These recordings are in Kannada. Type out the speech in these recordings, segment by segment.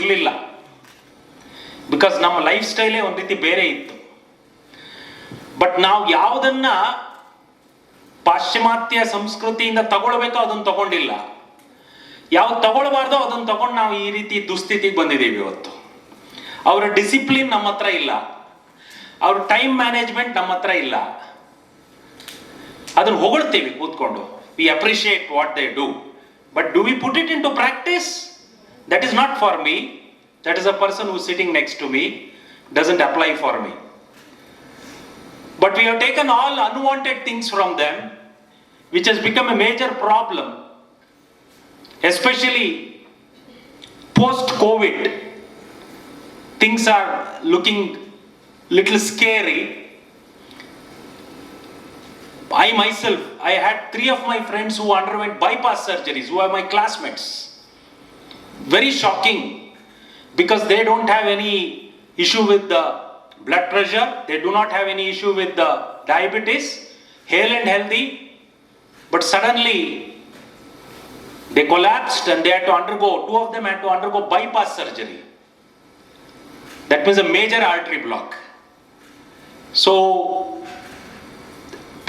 ಇರಲಿಲ್ಲ. ಬಿಕಾಸ್ ನಮ್ಮ ಲೈಫ್ ಸ್ಟೈಲೇ ಒಂದು ರೀತಿ ಬೇರೆ ಇತ್ತು. ಬಟ್ ನಾವು ಯಾವುದನ್ನ ಪಾಶ್ಚಿಮಾತ್ಯ ಸಂಸ್ಕೃತಿಯಿಂದ ತಗೊಳ್ಬೇಕೋ ಅದನ್ನು ತಗೊಂಡಿಲ್ಲ, ಯಾವ್ದು ತಗೊಳ್ಬಾರ್ದೋ ಅದನ್ನು ತಗೊಂಡು ನಾವು ಈ ರೀತಿ ದುಸ್ಥಿತಿಗೆ ಬಂದಿದ್ದೀವಿ ಇವತ್ತು. ಅವರ ಡಿಸಿಪ್ಲಿನ್ ನಮ್ಮ ಹತ್ರ ಇಲ್ಲ, ಅವ್ರ ಟೈಮ್ ಮ್ಯಾನೇಜ್ಮೆಂಟ್ ನಮ್ಮ ಹತ್ರ ಇಲ್ಲ. ಅದನ್ನು ಹೊಗಳ್ತೀವಿ ಕೂತ್ಕೊಂಡು, we appreciate what they do, but do we put it into practice? That is not for me, that is a person who sitting next to me, doesn't apply for me. But we have taken all unwanted things from them, which has become a major problem, especially post-COVID. Things are looking little scary. I myself, I had 3 of my friends who underwent bypass surgeries, who are my classmates. Very shocking, because they don't have any issue with the blood pressure, they do not have any issue with the diabetes, hale and healthy, but suddenly they collapsed and they had to undergo, 2 of them had to undergo bypass surgery. That was a major artery block. So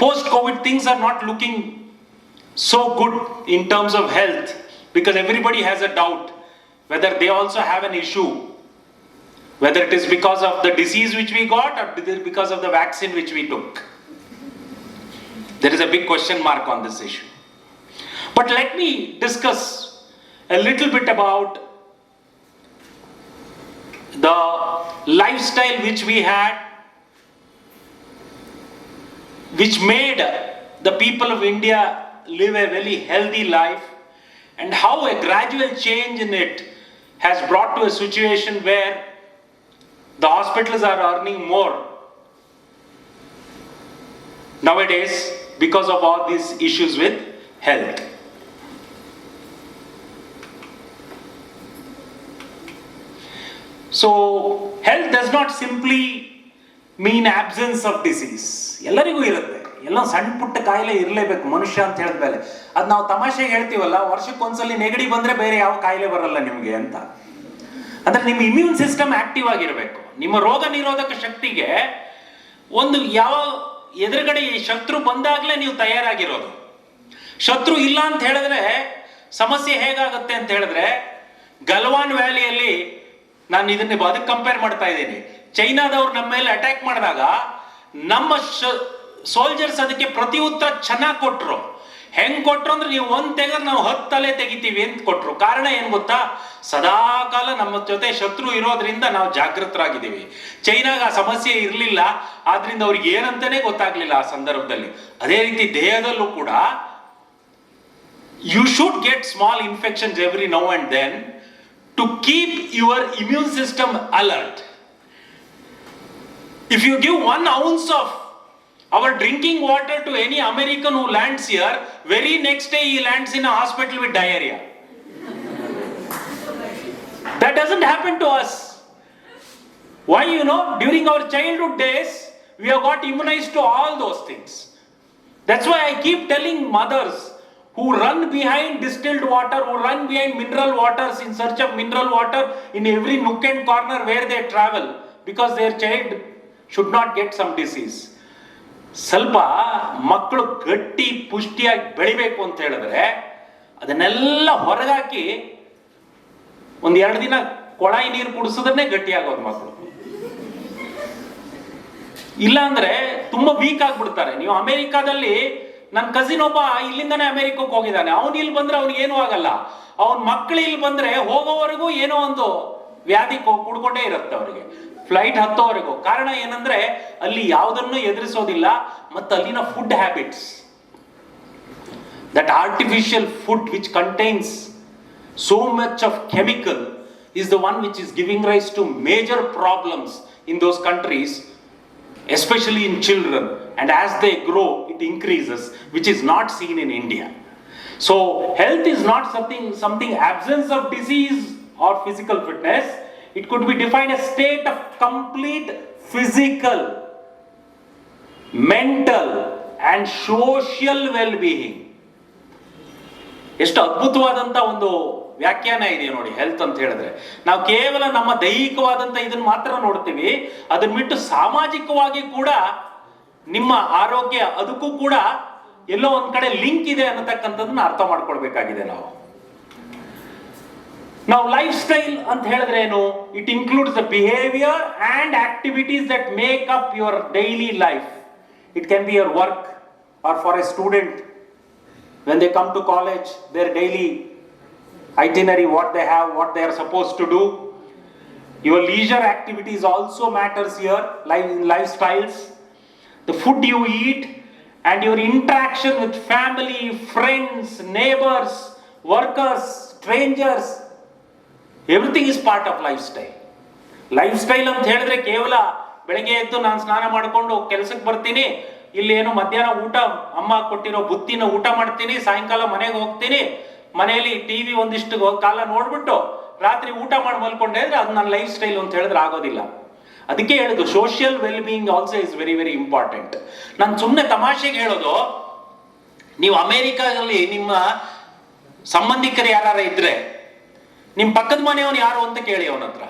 post-COVID things are not looking so good in terms of health, because everybody has a doubt whether they also have an issue, whether it is because of the disease which we got or because of the vaccine which we took. There is a big question mark on this issue. But let me discuss a little bit about the lifestyle which we had, which made the people of India live a very healthy life, and how a gradual change in it has brought to a situation where the hospitals are earning more nowadays because of all these issues with health. So health does not simply mean absence of disease. ಎಲ್ಲರಿಗೂ ಇರುತ್ತೆ, ಎಲ್ಲ ಸಣ್ಣ ಪುಟ್ಟ ಕಾಯಿಲೆ ಇರಲೇಬೇಕು ಮನುಷ್ಯ ಅಂತ ಹೇಳಿದ್ಮೇಲೆ. ಅದು ನಾವು ತಮಾಷೆಗೆ ಹೇಳ್ತೀವಲ್ಲ, ವರ್ಷಕ್ಕೊಂದ್ಸಲಿ ನೆಗಡಿ ಬಂದ್ರೆ ಬೇರೆ ಯಾವ ಕಾಯಿಲೆ ಬರಲ್ಲ ನಿಮಗೆ ಅಂತ. ಅಂದ್ರೆ ನಿಮ್ಮ ಇಮ್ಯೂನ್ ಸಿಸ್ಟಮ್ ಆಕ್ಟಿವ್ ಆಗಿರಬೇಕು. ನಿಮ್ಮ ರೋಗ ನಿರೋಧಕ ಶಕ್ತಿಗೆ ಒಂದು ಯಾವ ಎದುರುಗಡೆ ಶತ್ರು ಬಂದಾಗಲೇ ನೀವು ತಯಾರಾಗಿರೋದು. ಶತ್ರು ಇಲ್ಲ ಅಂತ ಹೇಳಿದ್ರೆ ಸಮಸ್ಯೆ ಹೇಗಾಗುತ್ತೆ ಅಂತ ಹೇಳಿದ್ರೆ, ಗಲ್ವಾನ್ ವ್ಯಾಲಿಯಲ್ಲಿ ನಾನು ಇದನ್ನ ಅದಕ್ಕೆ ಕಂಪೇರ್ ಮಾಡ್ತಾ ಇದ್ದೀನಿ. ಚೈನಾದವ್ರು ನಮ್ಮ ಮೇಲೆ ಅಟ್ಯಾಕ್ ಮಾಡಿದಾಗ ನಮ್ಮ ಸೋಲ್ಜರ್ಸ್ ಅದಕ್ಕೆ ಪ್ರತಿ ಉತ್ತರ ಚೆನ್ನಾಗಿ ಕೊಟ್ರು. ಹೆಂಗ್ ಕೊಟ್ರು ಅಂದ್ರೆ, ನೀವು ಒಂದ್ ತೆಗೆದ್ರೆ ನಾವು 10 ತಲೆ ತೆಗಿತೀವಿ ಅಂತ ಕೊಟ್ರು. ಕಾರಣ ಏನ್ ಗೊತ್ತಾ? ಸದಾ ಕಾಲ ನಮ್ಮ ಜೊತೆ ಶತ್ರು ಇರೋದ್ರಿಂದ ನಾವು ಜಾಗೃತರಾಗಿದ್ದೀವಿ. ಚೈನಾಗ ಆ ಸಮಸ್ಯೆ ಇರಲಿಲ್ಲ, ಆದ್ರಿಂದ ಅವ್ರಿಗೆ ಏನಂತಾನೆ ಗೊತ್ತಾಗ್ಲಿಲ್ಲ ಆ ಸಂದರ್ಭದಲ್ಲಿ. ಅದೇ ರೀತಿ ದೇಹದಲ್ಲೂ ಕೂಡ you should get small infections every now and then to keep your immune system alert. If you give 1 ounce of our drinking water to any American who lands here, very next day he lands in a hospital with diarrhea. That doesn't happen to us. Why? During our childhood days, we have got immunized to all those things. That's why I keep telling mothers who run behind distilled water, who run behind mineral waters in search of mineral water in every nook and corner where they travel, because their child should not get some disease. ಸ್ವಲ್ಪ ಮಕ್ಕಳು ಗಟ್ಟಿ ಪುಷ್ಟಿಯಾಗಿ ಬೆಳಿಬೇಕು ಅಂತ ಹೇಳಿದ್ರೆ ಅದನ್ನೆಲ್ಲ ಹೊರಗಾಕಿ 1-2 ದಿನ ಕೊಳಾಯಿ ನೀರು ಕುಡಿಸಿದ್ರೆ ಗಟ್ಟಿಯಾಗೋದು ಮಕ್ಕಳು. ಇಲ್ಲ ಅಂದ್ರೆ ತುಂಬಾ ವೀಕ್ ಆಗ್ಬಿಡ್ತಾರೆ. ನೀವು ಅಮೆರಿಕಾದಲ್ಲಿ, ನನ್ನ ಕಸಿನ್ ಒಬ್ಬ ಇಲ್ಲಿಂದಾನೆ ಅಮೆರಿಕಕ್ಕೆ ಹೋಗಿದ್ದಾನೆ. ಅವನು ಇಲ್ಲಿ ಬಂದ್ರೆ ಅವ್ನಿಗೆ ಏನೂ ಆಗಲ್ಲ. ಅವನ ಮಕ್ಕಳು ಇಲ್ಲಿ ಬಂದ್ರೆ ಹೋಗೋವರೆಗೂ ಏನೋ ಒಂದು ವ್ಯಾಧಿ ಕುಡ್ಕೊಂಡೇ ಇರುತ್ತೆ ಅವರಿಗೆ, ಫ್ಲೈಟ್ ಹತ್ತೋವರೆಗೂ. ಕಾರಣ ಏನಂದ್ರೆ ಅಲ್ಲಿ ಯಾವುದನ್ನು ಎದುರಿಸೋದಿಲ್ಲ. ಮತ್ತು ಅಲ್ಲಿನ food habits, that artificial food which contains so much of chemical is the one which is giving rise to major problems in those countries, especially in children, and as they grow it increases, which is not seen in India. So health is not something absence of disease or physical fitness. It could be defined as state of complete physical, mental and social well-being. ಎಷ್ಟು ಅದ್ಭುತವಾದಂಥ ಒಂದು ವ್ಯಾಖ್ಯಾನ ಇದೆ ನೋಡಿ ಹೆಲ್ತ್ ಅಂತ ಹೇಳಿದ್ರೆ. ನಾವು ಕೇವಲ ನಮ್ಮ ದೈಹಿಕವಾದಂಥ ಇದನ್ನ ಮಾತ್ರ ನೋಡ್ತೀವಿ, ಅದನ್ನ ಬಿಟ್ಟು ಸಾಮಾಜಿಕವಾಗಿ ಕೂಡ ನಿಮ್ಮ ಆರೋಗ್ಯ ಅದಕ್ಕೂ ಕೂಡ ಎಲ್ಲೋ ಒಂದ್ ಕಡೆ ಲಿಂಕ್ ಇದೆ ಅನ್ನತಕ್ಕಂಥದ್ದನ್ನ ಅರ್ಥ ಮಾಡ್ಕೊಳ್ಬೇಕಾಗಿದೆ ನಾವು. ಲೈಫ್ ಸ್ಟೈಲ್ ಅಂತ ಹೇಳಿದ್ರೆ ಏನು? It includes the behaviour and activities that make up your daily life. It can be your work or for a student when they come to college, their daily itinerary, what they have, what they are supposed to do. Your leisure activities also matters here, lifestyles, the food you eat, and your interaction with family, friends, neighbors, workers, strangers. Everything is part of lifestyle. Lifestyle ಅಂತ ಹೇಳಿದ್ರೆ ಕೇವಲ ಬೆಳಗ್ಗೆ ಎದ್ದು ನಾನು ಸ್ನಾನ ಮಾಡಿಕೊಂಡು ಕೆಲಸಕ್ಕೆ ಬರ್ತೀನಿ, ಇಲ್ಲಿ ಏನು ಮಧ್ಯಾಹ್ನ ಊಟ ಅಮ್ಮ ಕೊಟ್ಟಿರೋ ಬುತ್ತಿನ ಊಟ ಮಾಡ್ತೀನಿ, ಸಾಯಂಕಾಲ ಮನೆಗೆ ಹೋಗ್ತೀನಿ, ಮನೆಯಲ್ಲಿ ಟಿವಿ ಒಂದಿಷ್ಟು ಕಾಲ ನೋಡ್ಬಿಟ್ಟು ರಾತ್ರಿ ಊಟ ಮಾಡಿ ಮಲ್ಕೊಂಡೆ ಅಂದ್ರೆ ಅದು ನನ್ನ ಲೈಫ್ ಸ್ಟೈಲ್ ಅಂತ ಹೇಳಿದ್ರೆ ಆಗೋದಿಲ್ಲ. ಅದಕ್ಕೆ ಹೇಳುದು social well being also is very very important. ನಾನು ಸುಮ್ಮನೆ ತಮಾಷೆಗೆ ಹೇಳೋದು, ನೀವು ಅಮೆರಿಕಾದಲ್ಲಿ ನಿಮ್ಮ ಸಂಬಂಧಿಕರು ಯಾರು ಇದ್ರೆ ನಿಮ್ಮ ಪಕ್ಕದ ಮನೆಯವನು ಯಾರು ಅಂತ ಕೇಳಿ ಅವನ ಹತ್ರ.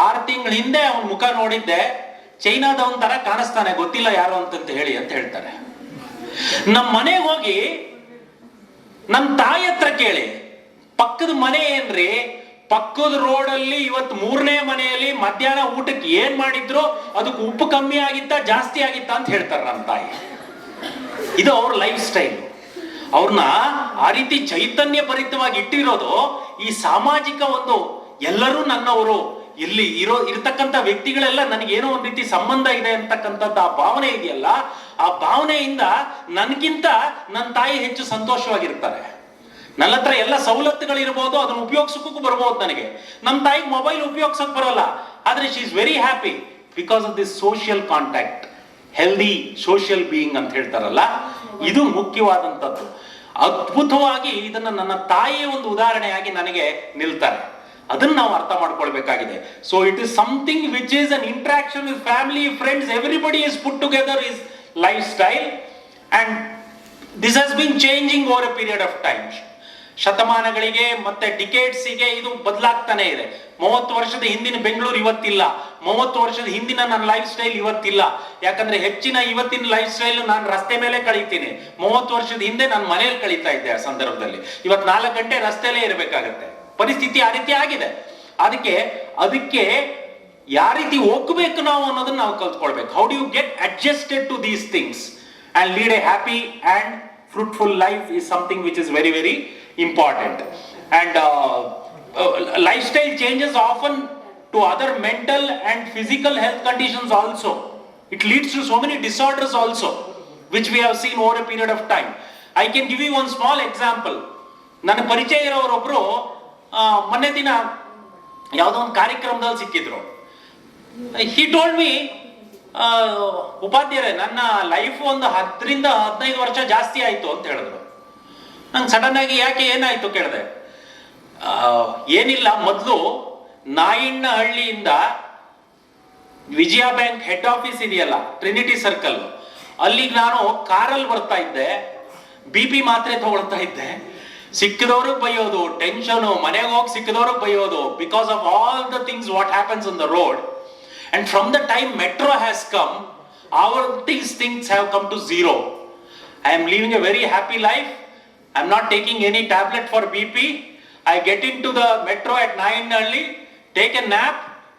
6 ತಿಂಗಳ ಹಿಂದೆ ಅವನ ಮುಖ ನೋಡಿದ್ದೆ, ಚೈನಾದವನ್ ತರ ಕಾಣಿಸ್ತಾನೆ, ಗೊತ್ತಿಲ್ಲ ಯಾರು ಅಂತ ಹೇಳಿ ಅಂತ ಹೇಳ್ತಾರೆ. ನಮ್ಮ ಮನೆಗೆ ಹೋಗಿ ನಮ್ಮ ತಾಯಿ ಹತ್ರ ಕೇಳಿ, ಪಕ್ಕದ ಮನೆ ಏನ್ರಿ, ಪಕ್ಕದ ರೋಡಲ್ಲಿ ಇವತ್ತು 3ನೇ ಮನೆಯಲ್ಲಿ ಮಧ್ಯಾಹ್ನ ಊಟಕ್ಕೆ ಏನ್ ಮಾಡಿದ್ರು ಅದಕ್ಕೆ ಉಪ್ಪು ಕಮ್ಮಿ ಆಗಿತ್ತಾ ಜಾಸ್ತಿ ಆಗಿತ್ತಾ ಅಂತ ಹೇಳ್ತಾರೆ ನಮ್ಮ ತಾಯಿ. ಇದು ಅವ್ರ ಲೈಫ್ ಸ್ಟೈಲ್. ಅವ್ರನ್ನ ಆ ರೀತಿ ಚೈತನ್ಯ ಭರಿತವಾಗಿ ಇಟ್ಟಿರೋದು ಈ ಸಾಮಾಜಿಕ ಒಂದು ಎಲ್ಲರೂ ನನ್ನವರು, ಇಲ್ಲಿ ಇರತಕ್ಕಂಥ ವ್ಯಕ್ತಿಗಳೆಲ್ಲ ನನಗೇನೋ ಒಂದು ರೀತಿ ಸಂಬಂಧ ಇದೆ ಅಂತಕ್ಕಂಥದ್ದು ಆ ಭಾವನೆ ಇದೆಯಲ್ಲ, ಆ ಭಾವನೆಯಿಂದ ನನಗಿಂತ ನನ್ನ ತಾಯಿ ಹೆಚ್ಚು ಸಂತೋಷವಾಗಿರ್ತಾರೆ. ನನ್ನ ಹತ್ರ ಎಲ್ಲ ಸವಲತ್ತುಗಳಿರ್ಬೋದು, ಅದನ್ನು ಉಪಯೋಗಿಸೋಕ್ಕೂ ಬರ್ಬೋದು ನನಗೆ. ನಮ್ಮ ತಾಯಿಗೆ ಮೊಬೈಲ್ ಉಪಯೋಗಿಸೋಕೆ ಬರೋಲ್ಲ, ಆದ್ರೆ she is very happy because of this social contact. Healthy social being ಅಂತ ಹೇಳ್ತಾರಲ್ಲ, ಇದು ಮುಖ್ಯವಾದಂಥದ್ದು. ಅದ್ಭುತವಾಗಿ ಇದನ್ನ ನನ್ನ ತಾಯಿಯ ಒಂದು ಉದಾಹರಣೆಯಾಗಿ ನನಗೆ ನಿಲ್ತಾರೆ. ಅದನ್ನ ನಾವು ಅರ್ಥ ಮಾಡ್ಕೊಳ್ಬೇಕಾಗಿದೆ. So it is something which is an interaction with family, friends, everybody is put together is lifestyle and this has been changing over a period of time. ಶತಮಾನಗಳಿಗೆ ಮತ್ತೆ ಡಿಕೇಡ್ಸಿಗೆ ಇದು ಬದಲಾಗ್ತಾನೆ ಇದೆ. 30 ವರ್ಷದ ಹಿಂದಿನ ಬೆಂಗಳೂರು ಇವತ್ತಿಲ್ಲ, 30 ವರ್ಷದ ಹಿಂದಿನ ನನ್ನ ಲೈಫ್ ಸ್ಟೈಲ್ ಇವತ್ತಿಲ್ಲ. ಯಾಕಂದ್ರೆ ಹೆಚ್ಚಿನ ಇವತ್ತಿನ ಲೈಫ್ ಸ್ಟೈಲ್ ನಾನು ರಸ್ತೆ ಮೇಲೆ ಕಳೀತೀನಿ. 30 ವರ್ಷದ ಹಿಂದೆ ನಾನು ಮನೆಯಲ್ಲಿ ಕಳೀತಾ ಇದ್ದೆ. ಆ ಸಂದರ್ಭದಲ್ಲಿ ಇವತ್ತು 4 ಗಂಟೆ ರಸ್ತೆಯಲ್ಲೇ ಇರಬೇಕಾಗತ್ತೆ. ಪರಿಸ್ಥಿತಿ ಆ ರೀತಿ ಆಗಿದೆ. ಅದಕ್ಕೆ ಯಾವ ರೀತಿ ಹೋಗ್ಬೇಕು ನಾವು ಅನ್ನೋದನ್ನ ನಾವು ಕಲ್ತ್ಕೊಳ್ಬೇಕು. How do you get adjusted to these things and lead a happy and fruitful life is something which is very very important. And lifestyle changes often to other mental and physical health conditions also. It leads to so many disorders also, which we have seen over a period of time. I can give you one small example. ನನ್ನ ಪರಿಚಯ ಇರೋರೊಬ್ರು ಮೊನ್ನೆ ದಿನ ಯಾವುದೋ ಒಂದು ಕಾರ್ಯಕ್ರಮದಲ್ಲಿ ಸಿಕ್ಕಿದ್ರು. he told me, ಉಪಾಧ್ಯಾಯರೇ, ನನ್ನ ಲೈಫ್ ಒಂದು 10 ರಿಂದ 15 ವರ್ಷ ಜಾಸ್ತಿ ಆಯ್ತು ಅಂತ ಹೇಳಿದ್ರು. ನಂಗೆ ಸಡನ್ ಆಗಿ ಯಾಕೆ ಏನಾಯ್ತು ಕೇಳಿದೆ. ಏನಿಲ್ಲ, ಮೊದಲು ನಾಯಣ್ಣಹಳ್ಳಿಯಿಂದ ವಿಜಯ ಬ್ಯಾಂಕ್ ಹೆಡ್ ಆಫೀಸ್ ಇದೆಯಲ್ಲ, ಟ್ರಿನಿಟಿ ಸರ್ಕಲ್, ಅಲ್ಲಿಗೆ ನಾನು ಕಾರಲ್ಲಿ ಬರ್ತಾ ಇದ್ದೆ, BP ಮಾತ್ರೆ ತಗೊಳ್ತಾ ಇದ್ದೆ. ಸಿಕ್ಕಿದವ್ರಿಗೆ ಬೈಯೋದು, ಟೆನ್ಷನು, ಮನೆಗೆ ಹೋಗಿ ಸಿಕ್ಕಿದವ್ರಿಗೆ ಬೈಯೋದು, because of all the things what happens on the road. And from the time metro has come, these things have come to zero. I am living a very happy life. I am not taking any tablet for BP. I get into the metro at 9 early, take a nap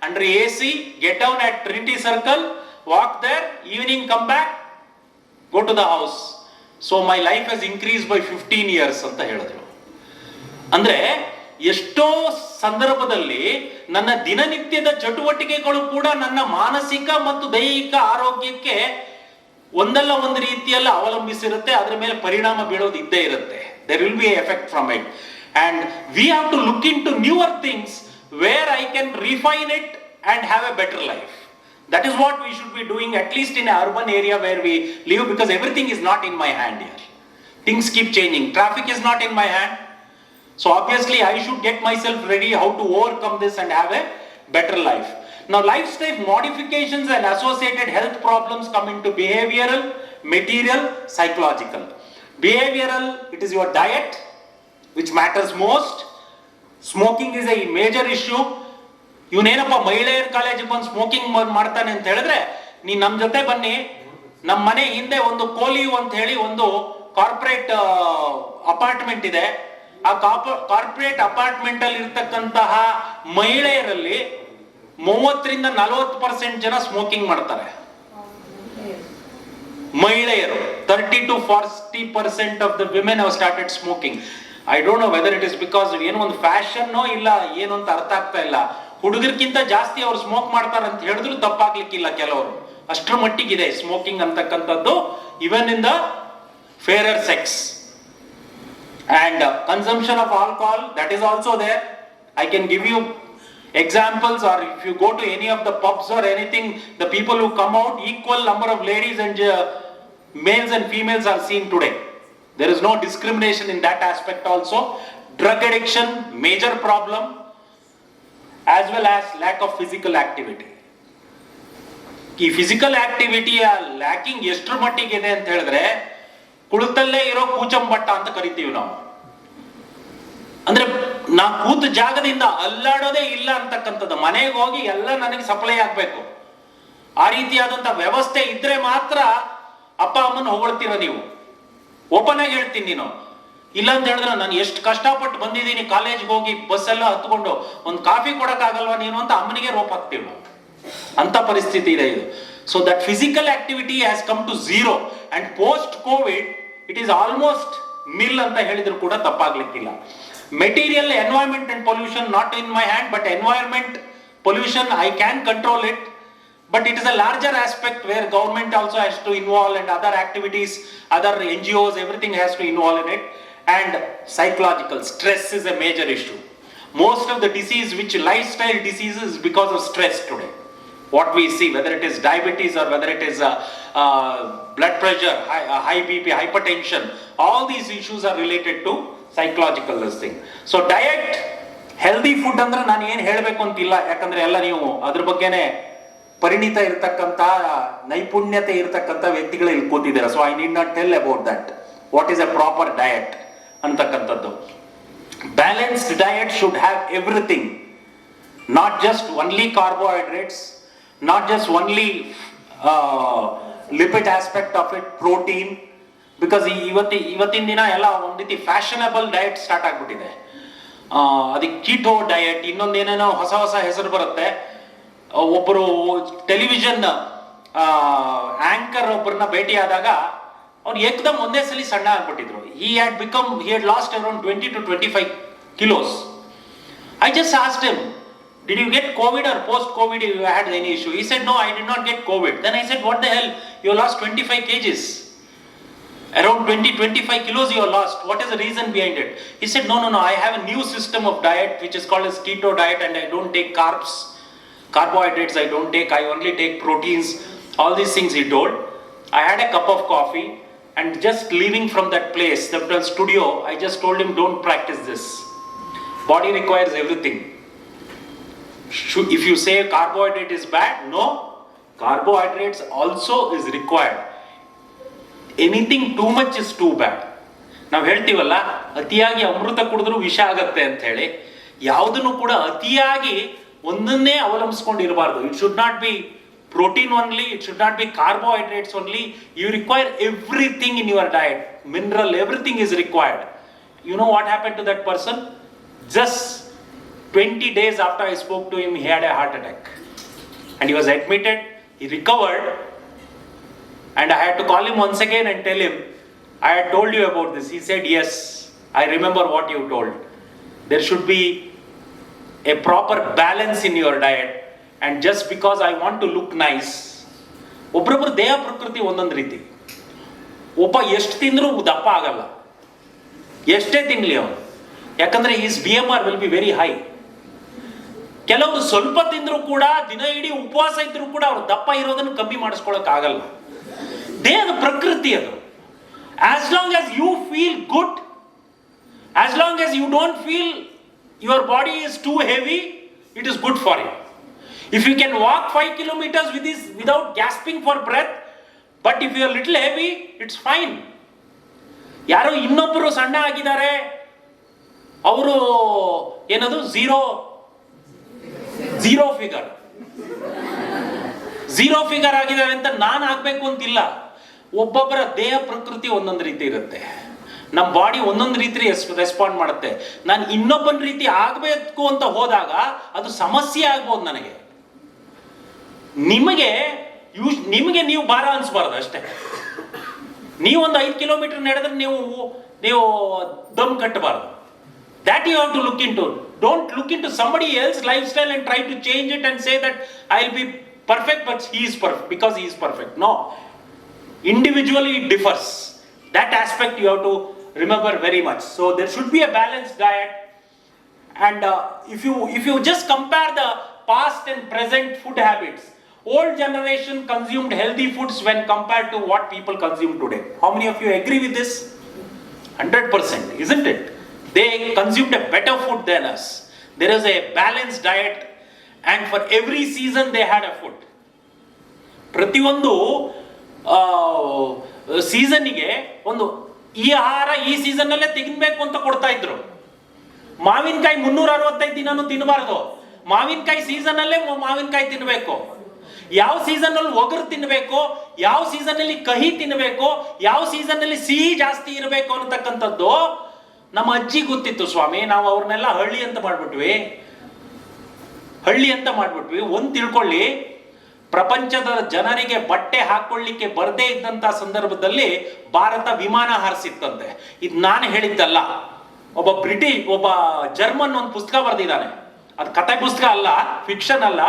under AC, get down at Trinity Circle, walk there, evening come back, go to the house. So my life has increased by 15 years ಅಂತ ಹೇಳಿದ್ರು. ಅಂದ್ರೆ ಎಷ್ಟೋ ಸಂದರ್ಭದಲ್ಲಿ ನನ್ನ ದಿನನಿತ್ಯದ ಚಟುವಟಿಕೆಗಳು ಕೂಡ ನನ್ನ ಮಾನಸಿಕ ಮತ್ತು ದೈಹಿಕ ಆರೋಗ್ಯಕ್ಕೆ ಒಂದಲ್ಲ ಒಂದು ರೀತಿಯಲ್ಲಿ ಅವಲಂಬಿಸಿರುತ್ತೆ. ಅದರ ಮೇಲೆ ಪರಿಣಾಮ ಬೀಳೋದು ಇದ್ದೇ ಇರುತ್ತೆ. there will be an effect from it, and we have to look into newer things where I can refine it and have a better life. That is what we should be doing, at least in an urban area where we live, because everything is not in my hand here. Things keep changing. Traffic is not in my hand. So obviously I should get myself ready how to overcome this and have a better life. Now lifestyle modifications and associated health problems come into behavioral, material, psychological. Behavioral, it is your diet which matters most. Smoking is a major issue. ಇವನೇನಪ್ಪ ಮಹಿಳೆಯರ ಕಾಲೇಜಿಗೆ ಬಂದು ಸ್ಮೋಕಿಂಗ್ ಮಾಡ್ತಾನೆ ಅಂತ ಹೇಳಿದ್ರೆ, ನೀನ್ ನಮ್ ಜೊತೆ ಬನ್ನಿ, ನಮ್ಮ ಮನೆ ಹಿಂದೆ ಒಂದು ಕೋಲಿಯು ಅಂತ ಹೇಳಿ ಒಂದು ಕಾರ್ಪೊರೇಟ್ ಅಪಾರ್ಟ್ಮೆಂಟ್ ಇದೆ. ಆ ಕಾರ್ಪೊರೇಟ್ ಅಪಾರ್ಟ್ಮೆಂಟ್ ಅಲ್ಲಿ ಇರ್ತಕ್ಕಂತಹ ಮಹಿಳೆಯರಲ್ಲಿ 30-40% ಜನ ಸ್ಮೋಕಿಂಗ್ ಮಾಡ್ತಾರೆ. ಮಹಿಳೆಯರು 30-40% of the women have started smoking. I don't know whether it is because ಏನೋ ಒಂದು ಫ್ಯಾಷನ್ನೋ ಇಲ್ಲ ಏನು ಅಂತ ಅರ್ಥ ಆಗ್ತಾ ಇಲ್ಲ. ಹುಡುಗರಿಗಿಂತ ಜಾಸ್ತಿ ಅವ್ರು ಸ್ಮೋಕ್ ಮಾಡ್ತಾರೆ ಅಂತ ಹೇಳಿದ್ರು ತಪ್ಪಾಗ್ಲಿಕ್ಕಿಲ್ಲ ಕೆಲವರು. ಅಷ್ಟರ ಮಟ್ಟಿಗಿದೆ ಸ್ಮೋಕಿಂಗ್ ಅಂತಕ್ಕಂಥದ್ದು, even in the fairer sex. And consumption of alcohol, that is also there. I can give you examples, or if you go to any of the pubs or anything, the people who come out, equal number of ladies and males and females are seen today. There is no discrimination in that aspect also. Drug addiction, major problem, as well as lack of physical activity. ಈ ಫಿಸಿಕಲ್ ಆಕ್ಟಿವಿಟಿ ಲ್ಯಾಕಿಂಗ್ ಎಷ್ಟರ ಮಟ್ಟಿಗೆ ಇದೆ ಅಂತ ಹೇಳಿದ್ರೆ, ಕುಳಿತಲ್ಲೇ ಇರೋ ಕೂಚಂಬಟ್ಟ ಅಂತ ಕರಿತೀವಿ ನಾವು. ಅಂದ್ರೆ ನಾ ಕೂತ ಜಾಗದಿಂದ ಅಲ್ಲಾಡೋದೇ ಇಲ್ಲ ಅಂತಕ್ಕಂಥದ್ದು. ಮನೆಗೆ ಹೋಗಿ ಎಲ್ಲ ನನಗೆ ಸಪ್ಲೈ ಆಗ್ಬೇಕು, ಆ ರೀತಿಯಾದಂತ ವ್ಯವಸ್ಥೆ ಇದ್ರೆ ಮಾತ್ರ ಅಪ್ಪ ಅಮ್ಮನ ಹೊಗಳ್ತೀರ ನೀವು. ಓಪನ್ ಆಗಿ ಹೇಳ್ತೀನಿ, ನೀನು ಇಲ್ಲ ಅಂತ ಹೇಳಿದ್ರೆ ನಾನು ಎಷ್ಟು ಕಷ್ಟಪಟ್ಟು ಬಂದಿದ್ದೀನಿ ಕಾಲೇಜ್ಗೆ ಹೋಗಿ ಬಸ್ ಎಲ್ಲ ಹತ್ಕೊಂಡು ಒಂದು ಕಾಫಿ ಕೊಡಕ್ಕಾಗಲ್ವಾ ನೀನು ಅಂತ ಅಮ್ಮನಿಗೆ ರೋಪ್ ಹಾಕ್ತೀವಿ ನಾವು. ಅಂತ ಪರಿಸ್ಥಿತಿ ಇದೆ ಇದು. So that physical activity has come to zero, and post COVID it is almost nil ಅಂತ ಹೇಳಿದ್ರು ಕೂಡ ತಪ್ಪಾಗ್ಲಿಕ್ಕಿಲ್ಲ. Material, environment and pollution not in my hand, but environment pollution I can control it, but it is a larger aspect where government also has to involve, and other activities, other NGOs, everything has to involve in it. And psychological stress is a major issue. Most of the disease, which lifestyle diseases, is because of stress today. What we see, whether it is diabetes or whether it is blood pressure, high BP, hypertension, all these issues are related to psychological thing. So diet, healthy food ಅಂದ್ರೆ ನಾನು ಏನು ಹೇಳಬೇಕು ಅಂತಿಲ್ಲ, ಯಾಕಂದ್ರೆ ಎಲ್ಲ ನೀವು ಅದ್ರ ಬಗ್ಗೆನೇ ಪರಿಣಿತ ಇರತಕ್ಕಂತ, ನೈಪುಣ್ಯತೆ ಇರತಕ್ಕಂತ ವ್ಯಕ್ತಿಗಳು ಇಲ್ಲಿ ಕೂತಿದ್ದಾರೆ. So I need not tell about that, what is a proper diet ಅಂತಕ್ಕಂಥದ್ದು. Balanced diet should have everything, not just only carbohydrates, not just only lipid aspect of it, protein, because ಇವತ್ತಿನ ದಿನ ಎಲ್ಲ ಒಂದು ರೀತಿ ಫ್ಯಾಷನಬಲ್ ಡಯಟ್ ಸ್ಟಾರ್ಟ್ ಆಗ್ಬಿಟ್ಟಿದೆ. ಅದಕ್ಕೆ ಕೀಟೋ ಡಯಟ್, ಇನ್ನೊಂದೇನೇನೋ ಹೊಸ ಹೊಸ ಹೆಸರು ಬರುತ್ತೆ. ಒಬ್ಬರು ಟೆಲಿವಿಷನ್ ಆಂಕರ್ ಒಬ್ಬರನ್ನ ಭೇಟಿ ಆದಾಗ ಅವ್ರು ಏಕದಮ್ ಒಂದೇ ಸಲ ಸಣ್ಣ ಆಗ್ಬಿಟ್ಟಿದ್ರು. he had lost around 20 to 25 kilos. I just asked him, did you get COVID or post-COVID you had any issue? He said, no, I did not get COVID. Then I said, what the hell? You lost 25 kgs. Around 20-25 kilos you lost. What is the reason behind it? He said, no, I have a new system of diet which is called as keto diet, and I don't take carbs, carbohydrates I don't take, I only take proteins. All these things he told. I had a cup of coffee, and just leaving from that place, the studio, I just told him, don't practice this. Body requires everything. If you say carbohydrate is bad, no, carbohydrates also is required. Anything too much is too bad. ನಾವು ಹೇಳ್ತೀವಲ್ಲ, ಅತಿಯಾಗಿ ಅಮೃತ ಕುಡಿದ್ರು ವಿಷ ಆಗತ್ತೆ ಅಂತ ಹೇಳಿ. ಯಾವುದನ್ನು ಕೂಡ ಅತಿಯಾಗಿ ಒಂದನ್ನೇ ಅವಲಂಬಿಸ್ಕೊಂಡಿರಬಾರ್ದು. It should not be protein only, it should not be carbohydrates only. You require everything in your diet, mineral, everything is required. You know what happened to that person? Just 20 days after I spoke to him, he had a heart attack and he was admitted. He recovered, and I had to call him once again and tell him, I had told you about this. He said, yes, I remember what you told. There should be a proper balance in your diet, and just because I want to look nice, ಒಬ್ಬರೊಬ್ಬರು ದೇಹ ಪ್ರಕೃತಿ ಒಂದೊಂದು ರೀತಿ. ಒಬ್ಬ ಎಷ್ಟು ತಿಂದರೂ ದಪ್ಪ ಆಗಲ್ಲ, ಎಷ್ಟೇ ತಿನ್ಲಿ ಅವನು, ಯಾಕಂದ್ರೆ his BMR will be very high. ಕೆಲವರು ಸ್ವಲ್ಪ ತಿಂದರೂ ಕೂಡ, ದಿನ ಇಡೀ ಉಪವಾಸ ಇದ್ರೂ ಕೂಡ ಅವ್ರು ದಪ್ಪ ಇರೋದನ್ನು ಕಮ್ಮಿ ಮಾಡಿಸ್ಕೊಳಕ್ ಆಗಲ್ಲ. ದೇಹದ ಪ್ರಕೃತಿ ಅದು. As long as you feel good, as long as you don't feel your body is too heavy, it is good for you. If you can walk 5 kilometers without gasping for breath, but if you are little heavy, it's fine. ಯಾರೋ ಇನ್ನೊಬ್ಬರು ಸಣ್ಣ ಆಗಿದ್ದಾರೆ, ಅವರು ಏನದು ಝೀರೋ ಝೀರೋ ಫಿಗರ್ ಆಗಿದ್ದಾರೆ ಅಂತ ನಾನು ಆಗ್ಬೇಕು ಅಂತಿಲ್ಲ. ಒಬ್ಬೊಬ್ಬರ ದೇಹ ಪ್ರಕೃತಿ ಒಂದೊಂದು ರೀತಿ ಇರುತ್ತೆ, ನಮ್ಮ ಬಾಡಿ ಒಂದೊಂದು ರೀತಿ ರೆಸ್ಪಾಂಡ್ ಮಾಡುತ್ತೆ. ನಾನು ಇನ್ನೊಬ್ಬನ ರೀತಿ ಆಗಬೇಕು ಅಂತ ಹೋದಾಗ ಅದು ಸಮಸ್ಯೆ ಆಗ್ಬೋದು ನನಗೆ. ನಿಮಗೆ ನೀವು ಭಾರ ಅನ್ಸ್ಬಾರ್ದು ಅಷ್ಟೇ. ನೀವೊಂದು 5 ಕಿಲೋಮೀಟರ್ ನಡೆದ್ರೆ ನೀವು ದಮ್ ಕಟ್ಟಬಾರ್ದು. That you have to look into. Don't look into somebody else's lifestyle and try to change it and say that I'll be perfect, but he is perfect because he is perfect. No. Individually it differs. That aspect you have to remember very much. So there should be a balanced diet. And if you just compare the past and present food habits, old generation consumed healthy foods when compared to what people consume today. How many of you agree with this? 100%, isn't it? They consumed a better food than us. There is a balanced diet, and for every season they had a food. ಪ್ರತಿಯೊಂದು ಸೀಸನ್ನಿಗೆ ಒಂದು ಈ ಆಹಾರ ಈ ಸೀಸನ್ನಲ್ಲೇ ತಿನ್ನಬೇಕು ಅಂತ ಕೊಡ್ತಾ ಇದ್ರು. ಮಾವಿನಕಾಯಿ 365 ದಿನನೂ ತಿನ್ನಬಾರ್ದು. ಮಾವಿನಕಾಯಿ ಸೀಸನ್ನಲ್ಲೇ ಮಾವಿನಕಾಯಿ ತಿನ್ನಬೇಕು. ಯಾವ ಸೀಸನ್ನಲ್ಲಿ ಒಗರು ತಿನ್ನಬೇಕು, ಯಾವ ಸೀಸನ್ನಲ್ಲಿ ಕಹಿ ತಿನ್ನಬೇಕು, ಯಾವ ಸೀಸನ್ನಲ್ಲಿ ಸಿಹಿ ಜಾಸ್ತಿ ಇರಬೇಕು ಅನ್ನತಕ್ಕಂಥದ್ದು ನಮ್ಮ ಅಜ್ಜಿ ಗೊತ್ತಿತ್ತು ಸ್ವಾಮಿ. ನಾವು ಅವ್ರನ್ನೆಲ್ಲ ಹಳ್ಳಿ ಅಂತ ಮಾಡ್ಬಿಟ್ವಿ. ಒಂದು ತಿಳ್ಕೊಳ್ಳಿ, ಪ್ರಪಂಚದ ಜನರಿಗೆ ಬಟ್ಟೆ ಹಾಕೊಳ್ಳಿಕ್ಕೆ ಬರದೇ ಇದ್ದಂತ ಸಂದರ್ಭದಲ್ಲಿ ಭಾರತ ವಿಮಾನ ಹಾರಿಸಿತ್ತಂತೆ. ಇದು ನಾನು ಹೇಳಿದ್ದಲ್ಲ, ಒಬ್ಬ ಜರ್ಮನ್ ಒಂದು ಪುಸ್ತಕ ಬರೆದಿದ್ದಾನೆ. ಅದು ಕಥೆ ಪುಸ್ತಕ ಅಲ್ಲ, ಫಿಕ್ಷನ್ ಅಲ್ಲ,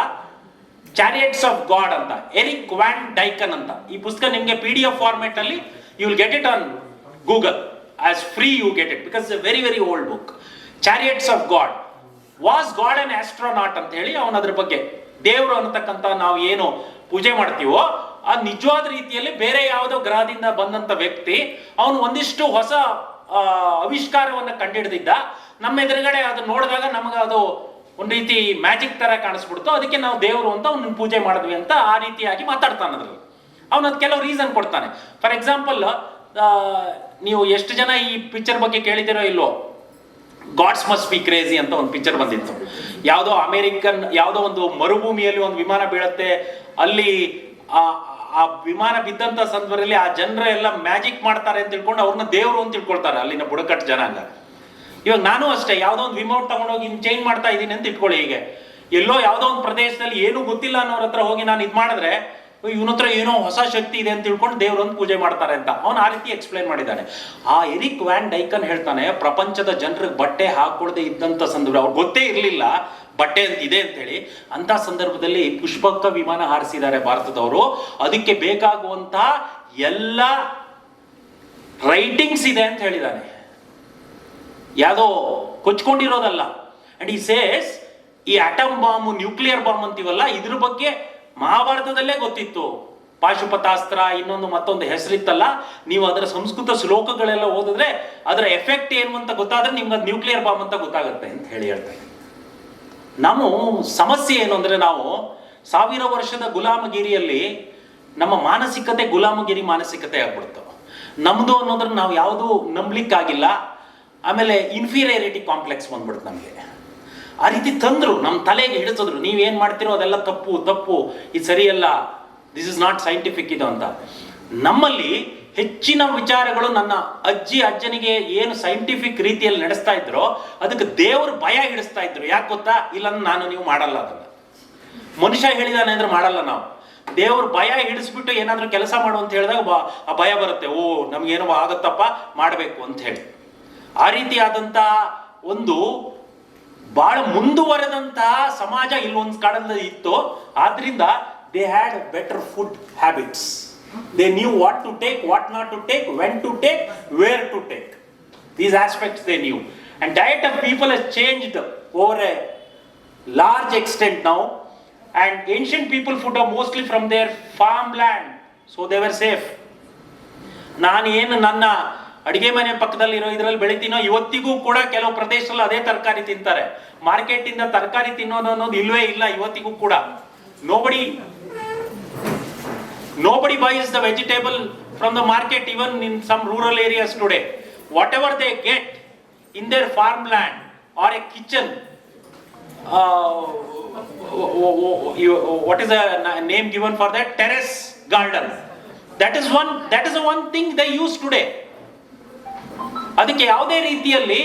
ಚಾರಿಯಟ್ಸ್ ಆಫ್ ಗಾಡ್ ಅಂತ, ಎರಿಕ್ ವ್ಯಾನ್ ಡೈಕನ್ ಅಂತ. ಈ ಪುಸ್ತಕ ನಿಮಗೆ PDF ಫಾರ್ಮೆಟ್ ಅಲ್ಲಿ you will get it on Google. As free you get it because it's a very very old book. Chariots of God. Was God an astronaut ಅಂತ ಹೇಳಿ ಅವನ ಅದ್ರ ಬಗ್ಗೆ, ದೇವರು ಅನ್ನತಕ್ಕಂಥ ನಾವು ಏನು ಪೂಜೆ ಮಾಡ್ತೀವೋ ಆ ನಿಜವಾದ ರೀತಿಯಲ್ಲಿ ಬೇರೆ ಯಾವುದೋ ಗ್ರಹದಿಂದ ಬಂದಂತ ವ್ಯಕ್ತಿ. ಅವನು ಒಂದಿಷ್ಟು ಹೊಸ ಆವಿಷ್ಕಾರವನ್ನು ಕಂಡುಹಿಡಿದಿದ್ದ. ನಮ್ಮ ಎದುರುಗಡೆ ಅದು ನೋಡಿದಾಗ ನಮಗೆ ಅದು ಒಂದು ರೀತಿ ಮ್ಯಾಜಿಕ್ ತರ ಕಾಣಿಸ್ಬಿಡ್ತು. ಅದಕ್ಕೆ ನಾವು ದೇವರು ಅಂತ ಅವನನ್ನು ಪೂಜೆ ಮಾಡಿದ್ವಿ ಅಂತ ಆ ರೀತಿಯಾಗಿ ಮಾತಾಡ್ತಾನೆ. ಅದ್ರಲ್ಲಿ ಅವನು ಅದು ಕೆಲವು ರೀಸನ್ ಕೊಡ್ತಾನೆ. ಫಾರ್ ಎಕ್ಸಾಂಪಲ್, ನೀವು ಎಷ್ಟು ಜನ ಈ ಪಿಕ್ಚರ್ ಬಗ್ಗೆ ಕೇಳಿದಿರೋ ಇಲ್ಲೋ, ಗಾಡ್ಸ್ ಮಸ್ಟ್ ಬಿ ಕ್ರೇಜಿ ಅಂತ ಒಂದು ಪಿಕ್ಚರ್ ಬಂದಿತ್ತು. ಯಾವುದೋ ಒಂದು ಮರುಭೂಮಿಯಲ್ಲಿ ಒಂದು ವಿಮಾನ ಬೀಳುತ್ತೆ. ಅಲ್ಲಿ ಆ ವಿಮಾನ ಬಿದ್ದಂತ ಸಂದರ್ಭದಲ್ಲಿ ಆ ಜನರೆಲ್ಲ ಮ್ಯಾಜಿಕ್ ಮಾಡ್ತಾರೆ ಅಂತ ತಿಳ್ಕೊಂಡು ಅವ್ರನ್ನ ದೇವರು ಅಂತ ತಿಳ್ಕೊಳ್ತಾರೆ ಅಲ್ಲಿನ ಬುಡಕಟ್ಟು ಜನಾಂಗ. ಇವಾಗ ನಾನು ಅಷ್ಟೇ ಯಾವುದೋ ಒಂದು ರಿಮೋಟ್ ತಗೊಂಡೋಗಿ ಚೇಂಜ್ ಮಾಡ್ತಾ ಇದ್ದೀನಿ ಅಂತ ಇಟ್ಕೊಳ್ಳಿ. ಹೀಗೆ ಎಲ್ಲೋ ಯಾವುದೋ ಒಂದು ಪ್ರದೇಶದಲ್ಲಿ ಏನೂ ಗೊತ್ತಿಲ್ಲ ಅನ್ನೋರ ಹತ್ರ ಹೋಗಿ ನಾನು ಇದು ಮಾಡಿದ್ರೆ ಇವನ ಹತ್ರ ಏನೋ ಹೊಸ ಶಕ್ತಿ ಇದೆ ಅಂತ ತಿಳ್ಕೊಂಡು ದೇವ್ರನ್ನು ಪೂಜೆ ಮಾಡ್ತಾರೆ ಅಂತ ಅವನು ಆ ರೀತಿ ಎಕ್ಸ್ಪ್ಲೈನ್ ಮಾಡಿದ್ದಾನೆ. ಆ ಎರಿಕ್ ವ್ಯಾನ್ ಡೈಕನ್ ಹೇಳ್ತಾನೆ, ಪ್ರಪಂಚದ ಜನರಿಗೆ ಬಟ್ಟೆ ಹಾಕೊಳ್ಳದೆ ಇದ್ದಂಥ ಸಂದರ್ಭ, ಅವ್ರಿಗೆ ಗೊತ್ತೇ ಇರಲಿಲ್ಲ ಬಟ್ಟೆ ಅಂತ ಇದೆ ಅಂತ ಹೇಳಿ. ಅಂತ ಸಂದರ್ಭದಲ್ಲಿ ಪುಷ್ಪಕ ವಿಮಾನ ಹಾರಿಸಿದ್ದಾರೆ ಭಾರತದವರು. ಅದಕ್ಕೆ ಬೇಕಾಗುವಂತ ಎಲ್ಲ ರೈಟಿಂಗ್ಸ್ ಇದೆ ಅಂತ ಹೇಳಿದ್ದಾನೆ, ಯಾವುದೋ ಕೊಚ್ಕೊಂಡಿರೋದಲ್ಲ. ಅಂಡ್ ಈ ಸೇಸ್, ಈ ಆಟಮ್ ಬಾಂಬ್, ನ್ಯೂಕ್ಲಿಯರ್ ಬಾಂಬ್ ಅಂತೀವಲ್ಲ, ಇದ್ರ ಬಗ್ಗೆ ಮಹಾಭಾರತದಲ್ಲೇ ಗೊತ್ತಿತ್ತು. ಪಾಶುಪತಾಸ್ತ್ರ, ಮತ್ತೊಂದು ಹೆಸರಿತ್ತಲ್ಲ. ನೀವು ಅದರ ಸಂಸ್ಕೃತ ಶ್ಲೋಕಗಳೆಲ್ಲ ಓದಿದ್ರೆ ಅದರ ಎಫೆಕ್ಟ್ ಏನು ಅಂತ ಗೊತ್ತಾದ್ರೆ ನಿಮ್ಗೆ ಅದು ನ್ಯೂಕ್ಲಿಯರ್ ಬಾಂಬ್ ಅಂತ ಗೊತ್ತಾಗುತ್ತೆ ಅಂತ ಹೇಳ್ತಾರೆ. ನಾವು ಸಮಸ್ಯೆ ಏನು ಅಂದ್ರೆ, ನಾವು 1000 ವರ್ಷದ ಗುಲಾಮಗಿರಿಯಲ್ಲಿ ನಮ್ಮ ಮಾನಸಿಕತೆ ಗುಲಾಮಗಿರಿ ಮಾನಸಿಕತೆ ಆಗ್ಬಿಡ್ತು. ನಮ್ದು ಅನ್ನೋದ್ರ ನಾವು ಯಾವುದು ನಂಬಲಿಕ್ಕಾಗಿಲ್ಲ. ಆಮೇಲೆ ಇನ್ಫೀರಿಯಾರಿಟಿ ಕಾಂಪ್ಲೆಕ್ಸ್ ಬಂದ್ಬಿಡ್ತು ನಮಗೆ. ಆ ರೀತಿ ತಂದ್ರು, ನಮ್ಮ ತಲೆಗೆ ಹಿಡಿಸಿದ್ರು, ನೀವೇನು ಮಾಡ್ತಿರೋ ಅದೆಲ್ಲ ತಪ್ಪು, ಇದು ಸರಿಯಲ್ಲ, ದಿಸ್ ಇಸ್ ನಾಟ್ ಸೈಂಟಿಫಿಕ್ ಇದು ಅಂತ. ನಮ್ಮಲ್ಲಿ ಹೆಚ್ಚಿನ ವಿಚಾರಗಳು ನನ್ನ ಅಜ್ಜನಿಗೆ ಏನು ಸೈಂಟಿಫಿಕ್ ರೀತಿಯಲ್ಲಿ ನಡೆಸ್ತಾ ಇದ್ರು ಅದಕ್ಕೆ ದೇವರು ಭಯ ಹಿಡಿಸ್ತಾ ಇದ್ರು. ಯಾಕೆ ಗೊತ್ತಾ? ಇಲ್ಲ ನೀವು ಮಾಡಲ್ಲ, ಅದನ್ನ ಮನುಷ್ಯ ಹೇಳಿದಾನೆ ಅಂದ್ರೆ ಮಾಡಲ್ಲ ನಾವು. ದೇವ್ರ ಭಯ ಹಿಡಿಸ್ಬಿಟ್ಟು ಏನಾದ್ರೂ ಕೆಲಸ ಮಾಡು ಅಂತ ಹೇಳಿದಾಗ ಆ ಭಯ ಬರುತ್ತೆ, ಓ ನಮ್ಗೇನೋ ಆಗತ್ತಪ್ಪ ಮಾಡಬೇಕು ಅಂತ ಹೇಳಿ. ಆ ರೀತಿಯಾದಂತಹ ಒಂದು ಬಹಳ ಮುಂದುವರೆದಂತಹ ಸಮಾಜ ಇಲ್ಲೊಂದು ಕಾಲದಲ್ಲಿ ಇತ್ತು. ಆದ್ರಿಂದ they had better food habits. They knew what to take, what not to take, when to take, where to take. These aspects they knew. And diet of people has changed over a large extent now. And ancient people food are mostly from their farmland, so they were safe. ನನ್ನ ಅಡಿಗೆ ಮನೆ ಪಕ್ಕದಲ್ಲಿರೋ ಇದರಲ್ಲಿ ಬೆಳಿತೀನೋ ಇವತ್ತಿಗೂ ಕೂಡ ಕೆಲವು ಪ್ರದೇಶದಲ್ಲಿ ಅದೇ ತರಕಾರಿ ತಿಂತಾರೆ. ಮಾರ್ಕೆಟ್ ಇಂದ ತರಕಾರಿ ತಿನ್ನೋದು ಅನ್ನೋದು ಇಲ್ವೇ ಇಲ್ಲ ಇವತ್ತಿಗೂ ಕೂಡ. Nobody buys the vegetable from the market, even in some rural areas today. Whatever they get in their farmland or a kitchen, what is the name given for that? Terrace garden. That is the one thing they use today. ಅದಕ್ಕೆ ಯಾವುದೇ ರೀತಿಯಲ್ಲಿ